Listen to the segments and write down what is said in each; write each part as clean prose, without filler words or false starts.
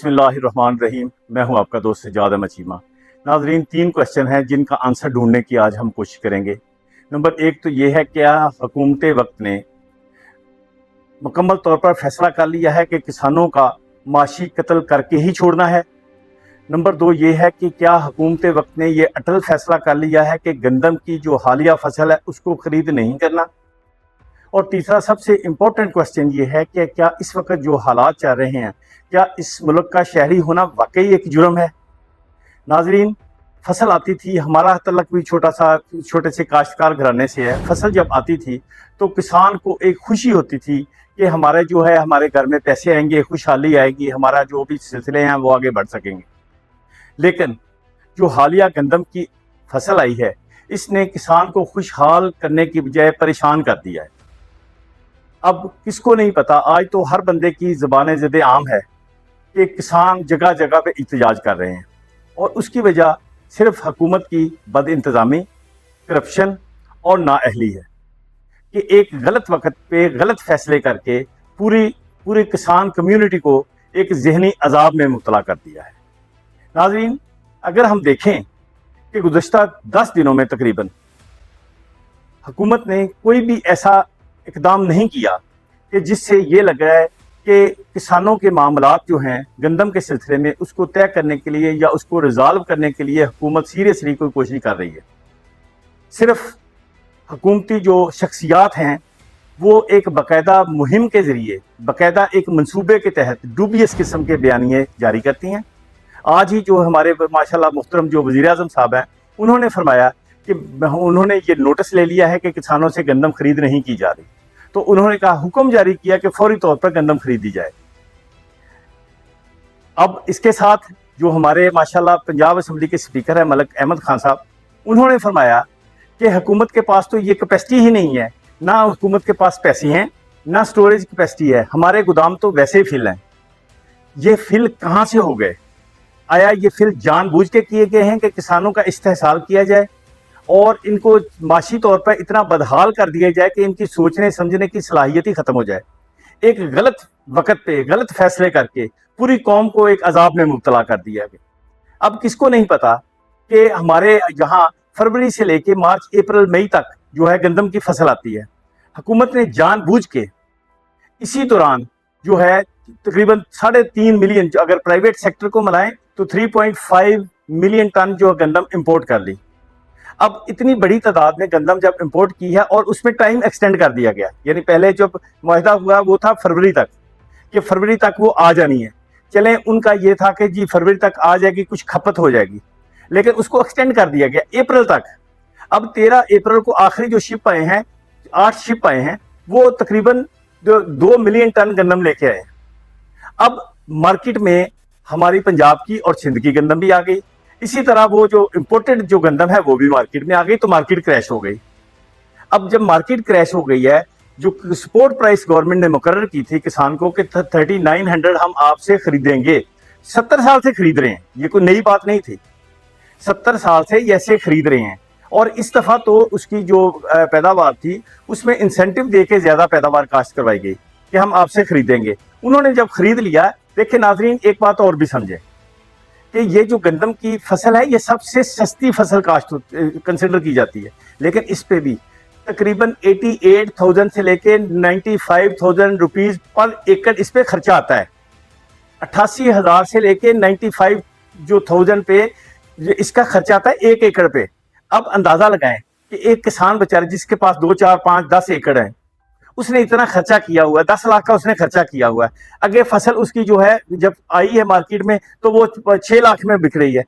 बिस्मिल्लाहिर्रहमानिर्रहीम। मैं हूं आपका दोस्त सज्जाद अहमद चीमा। नाजरीन, 3 क्वेश्चन हैं जिनका आंसर ढूंढने की आज हम कोशिश करेंगे। नंबर 1 तो ये है, क्या हुकूमत वक्त ने मुकम्मल तौर पर फैसला कर लिया है कि किसानों का माशी कत्ल करके ही छोड़ना है। नंबर 2 ये है कि क्या हुकूमत वक्त ने ये अटल फैसला कर लिया है कि गंदम की जो हालिया फसल है उसको खरीद नहीं करना। और तीसरा सबसे इम्पोर्टेंट क्वेश्चन ये है कि क्या इस वक्त जो हालात चल रहे हैं, क्या इस मुल्क का शहरी होना वाकई एक जुर्म है। नाजरीन, फसल आती थी, हमारा तल्लक भी छोटे से काश्तकार घराने से है। फसल जब आती थी तो किसान को एक खुशी होती थी कि हमारे जो है हमारे घर में पैसे आएंगे, खुशहाली आएगी, हमारा जो भी सिलसिले हैं वो आगे बढ़ सकेंगे। लेकिन जो हालिया गंदम की फसल आई है, इसने किसान को खुशहाल करने की बजाय परेशान कर दिया है। अब किसको नहीं पता, आज तो हर बंदे की ज़बान ज़द आम है कि किसान जगह जगह पे एहतजाज कर रहे हैं, और उसकी वजह सिर्फ हुकूमत की बद इंतज़ामी, करप्शन और नाअहली है कि एक गलत वक्त पे गलत फैसले करके पूरी किसान कम्युनिटी को एक जहनी अजाब में मुब्तला कर दिया है। नाज़रीन, अगर हम देखें कि गुज़श्ता 10 दिनों में तकरीबन हुकूमत ने कोई भी ऐसा इकदाम नहीं किया कि जिससे ये लग रहा है कि किसानों के मामलात जो हैं गंदम के सिलसिले में उसको तय करने के लिए या उसको रिजॉल्व करने के लिए हुकूमत सीरियसली कोई कोशिश कर रही है। सिर्फ हुकूमती जो शख्सियात हैं वो एक बाकायदा मुहिम के ज़रिए, बाकायदा एक मंसूबे के तहत डूबियस किस्म के बयानिए जारी करती हैं। आज ही जो हमारे माशाल्लाह मुहतरम जो वज़ीर आज़म साहब हैं, उन्होंने फरमाया कि उन्होंने ये नोटिस ले लिया है कि किसानों से गंदम खरीद नहीं की जा रही, तो उन्होंने कहा, हुक्म जारी किया कि फौरी तौर पर गंदम खरीदी जाए। अब इसके साथ जो हमारे माशाल्लाह पंजाब असम्बली के स्पीकर है मलिक अहमद खान साहब, उन्होंने फरमाया कि हुकूमत के पास तो ये कैपेसिटी ही नहीं है, ना हुकूमत के पास पैसे हैं, ना स्टोरेज कैपेसिटी है, हमारे गोदाम तो वैसे ही फिल हैं। ये फिल कहाँ से हो गए? आया ये फिल जानबूझ के किए गए हैं कि किसानों का इस्तेहसाल किया जाए और इनको माशी तौर पर इतना बदहाल कर दिया जाए कि इनकी सोचने समझने की सलाहियत ही ख़त्म हो जाए। एक गलत वक्त पे गलत फैसले करके पूरी कौम को एक अजाब में मुब्तला कर दिया गया। अब किसको नहीं पता कि हमारे यहाँ फरवरी से लेके मार्च, अप्रैल, मई तक जो है गंदम की फसल आती है। हुकूमत ने जानबूझ के इसी दौरान जो है तकरीबन 3.5 मिलियन, अगर प्राइवेट सेक्टर को मिलाएं तो 3.5 मिलियन टन जो गंदम इंपोर्ट कर ली। अब इतनी बड़ी तादाद में गंदम जब इंपोर्ट की है और उसमें टाइम एक्सटेंड कर दिया गया, यानी पहले जब मुआहदा हुआ वो था फरवरी तक, कि फरवरी तक वो आ जानी है। चलें, उनका ये था कि जी फरवरी तक आ जाएगी, कुछ खपत हो जाएगी, लेकिन उसको एक्सटेंड कर दिया गया अप्रैल तक। अब 13 अप्रैल को आखिरी जो शिप आए हैं, 8 शिप आए हैं, वो तकरीबन 2 मिलियन टन गंदम लेके आए। अब मार्केट में हमारी पंजाब की और सिंध की गंदम भी आ गई, इसी तरह वो जो इम्पोर्टेड जो गंदम है वो भी मार्केट में आ गई, तो मार्केट क्रैश हो गई। अब जब मार्केट क्रैश हो गई है, जो सपोर्ट प्राइस गवर्नमेंट ने मुकर्रर की थी किसान को कि 3900 हम आपसे खरीदेंगे, 70 साल से खरीद रहे हैं, ये कोई नई बात नहीं थी, 70 साल से ऐसे खरीद रहे हैं। और इस दफ़ा तो उसकी जो पैदावार थी उसमें इंसेंटिव दे के ज़्यादा पैदावार काश्त करवाई गई कि हम आपसे खरीदेंगे। उन्होंने जब खरीद लिया, देखिए नाजरीन, एक बात और भी समझे कि ये जो गंदम की फसल है ये सबसे सस्ती फसल काश्त कंसिडर की जाती है, लेकिन इस पे भी तकरीबन 88,000 से लेके 95,000 रुपीज़ पर एकड़ इस पे खर्चा आता है। 88,000 से लेके 95,000 पे इसका खर्चा आता है 1 एकड़ पे। अब अंदाजा लगाएं कि एक किसान बेचारा जिसके पास 2, 4, 5, 10 एकड़ है, उसने इतना खर्चा किया हुआ है, 10 लाख का उसने खर्चा किया हुआ है। अगर फसल उसकी जो है जब आई है मार्केट में तो वो 6 लाख में बिक रही है,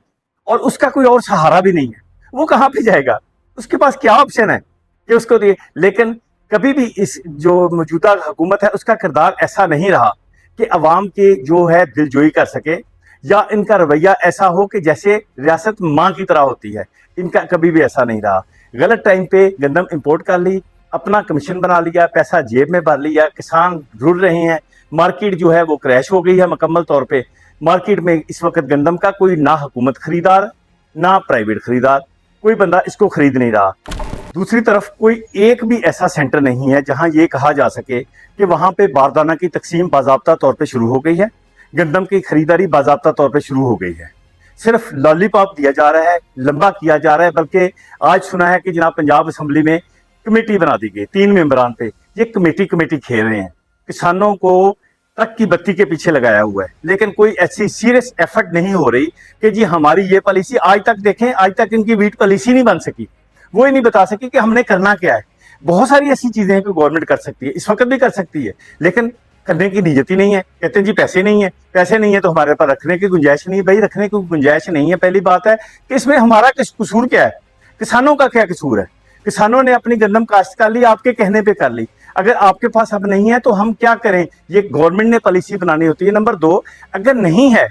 और उसका कोई और सहारा भी नहीं है, वो कहाँ पे जाएगा? उसके पास क्या ऑप्शन है कि उसको दिए? लेकिन कभी भी इस जो मौजूदा हुकूमत है उसका किरदार ऐसा नहीं रहा कि अवाम के जो है दिलजोई कर सके, या इनका रवैया ऐसा हो कि जैसे रियासत माँ की तरह होती है। इनका कभी भी ऐसा नहीं रहा। गलत टाइम पे गंदम इंपोर्ट कर ली, अपना कमीशन बना लिया, पैसा जेब में भर लिया, किसान रुल रहे हैं, मार्केट जो है वो क्रैश हो गई है मुकम्मल तौर पे। मार्केट में इस वक्त गंदम का कोई ना हुकूमत खरीदार, ना प्राइवेट खरीदार, कोई बंदा इसको खरीद नहीं रहा। दूसरी तरफ कोई एक भी ऐसा सेंटर नहीं है जहां ये कहा जा सके कि वहां पे बारदाना की तकसीम बाज़ाब्ता तौर पे शुरू हो गई है। गंदम की खरीदारी बाज़ाब्ता तौर पे शुरू हो गई है। सिर्फ लॉलीपॉप दिया जा रहा है, लंबा किया जा रहा है, बल्कि आज सुना है कि जनाब पंजाब असम्बली में कमेटी बना दी गई 3 मेंबरान पे। ये कमेटी खेल रहे हैं, किसानों को ट्रक की बत्ती के पीछे लगाया हुआ है, लेकिन कोई ऐसी सीरियस एफर्ट नहीं हो रही कि जी हमारी ये पॉलिसी, आज तक देखें, आज तक इनकी वीट पॉलिसी नहीं बन सकी, वो ही नहीं बता सकी कि हमने करना क्या है। बहुत सारी ऐसी चीजें हैं कि गवर्नमेंट कर सकती है, इस वक्त भी कर सकती है, लेकिन करने की नीयत ही नहीं है। कहते हैं जी पैसे नहीं है, पैसे नहीं है तो हमारे पास रखने की गुंजाइश नहीं है। भाई रखने की गुंजाइश नहीं है, पहली बात है कि इसमें हमारा कसूर क्या है, किसानों का क्या कसूर है? किसानों ने अपनी गंदम काश्त कर ली, आपके कहने पे कर ली। अगर आपके पास अब नहीं है तो हम क्या करें? ये गवर्नमेंट ने पॉलिसी बनानी होती है। नंबर 2, अगर नहीं है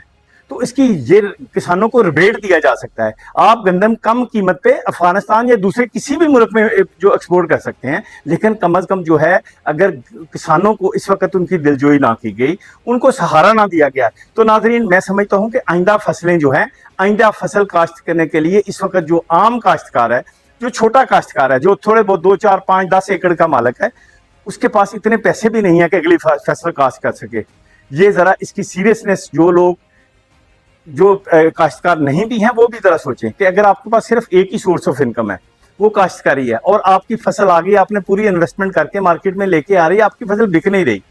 तो इसकी ये किसानों को रिबेट दिया जा सकता है। आप गंदम कम कीमत पे अफगानिस्तान या दूसरे किसी भी मुल्क में जो एक्सपोर्ट कर सकते हैं, लेकिन कम अज कम जो है, अगर किसानों को इस वक्त उनकी दिलजोई ना की गई, उनको सहारा ना दिया गया, तो नाज़रीन मैं समझता हूं कि आइंदा फसलें जो हैं, आइंदा फसल काश्त करने के लिए इस वक्त जो आम काश्तकार है, जो छोटा काश्तकार है, जो थोड़े बहुत 2, 4, 5, 10 एकड़ का मालिक है, उसके पास इतने पैसे भी नहीं है कि अगली फसल काश्त कर सके। ये जरा इसकी सीरियसनेस जो लोग जो काश्तकार नहीं भी हैं वो भी जरा सोचें कि अगर आपके पास सिर्फ एक ही सोर्स ऑफ इनकम है, वो काश्तकारी है, और आपकी फसल आ गई, आपने पूरी इन्वेस्टमेंट करके मार्केट में लेके आ रही है, आपकी फसल बिक नहीं रही,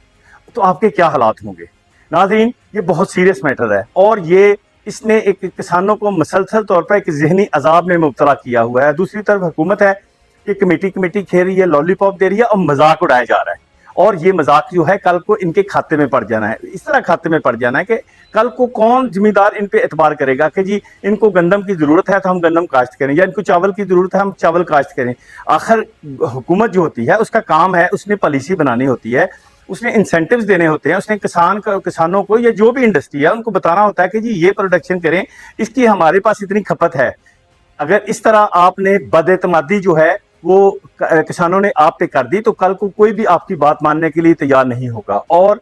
तो आपके क्या हालात होंगे? नाज़रीन ये बहुत सीरियस मैटर है, और ये इसने एक किसानों को मुसलसल तौर पर एक जहनी अजाब में मुब्तला किया हुआ है। दूसरी तरफ हुकूमत है कि कमेटी खेल रही है, लॉलीपॉप दे रही है और मजाक उड़ाया जा रहा है, और ये मजाक जो है कल को इनके खाते में पड़ जाना है। इस तरह खाते में पड़ जाना है कि कल को कौन जिम्मेदार इन पे एतबार करेगा कि जी इनको गंदम की जरूरत है तो हम गंदम काश्त करें, या इनको चावल की जरूरत है हम चावल काश्त करें। आखिर हुकूमत जो होती है उसका काम है, उसने पॉलिसी बनानी होती है, उसने इंसेंटिव्स देने होते हैं, उसने किसानों को या जो भी इंडस्ट्री है उनको बताना होता है कि जी ये प्रोडक्शन करें, इसकी हमारे पास इतनी खपत है। अगर इस तरह आपने बदएतमादी जो है वो किसानों ने आप पे कर दी, तो कल को कोई भी आपकी बात मानने के लिए तैयार नहीं होगा, और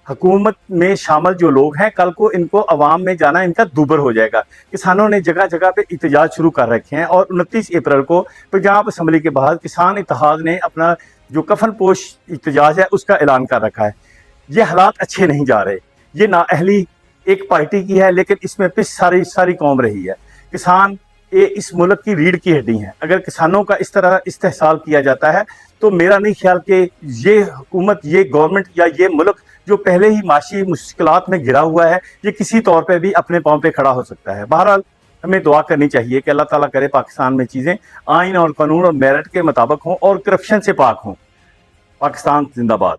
हुकूमत में शामिल जो लोग हैं, कल को इनको अवाम में जाना इनका दूबर हो जाएगा। किसानों ने जगह जगह पे एहतजाज शुरू कर रखे हैं, और 29 अप्रैल को पंजाब असम्बली के बाद किसान इत्तेहाद ने अपना जो कफन पोश एहतजाज है उसका ऐलान कर रखा है। ये हालात अच्छे नहीं जा रहे। ये नाअहली एक पार्टी की है, लेकिन इसमें पिछ सारी कौम रही है। किसान ये इस मुल्क की रीढ़ की हड्डी है। अगर किसानों का इस तरह इस्तेहसाल किया जाता है तो मेरा नहीं ख्याल कि ये हुकूमत, ये गवर्नमेंट या ये मुल्क जो पहले ही माशी मुश्किलात में घिरा हुआ है, ये किसी तौर पे भी अपने पांव पे खड़ा हो सकता है। बहरहाल हमें दुआ करनी चाहिए कि अल्लाह ताला करे पाकिस्तान में चीज़ें आइन और कानून और मेरिट के मुताबिक हों और करप्शन से पाक हों। पाकिस्तान जिंदाबाद।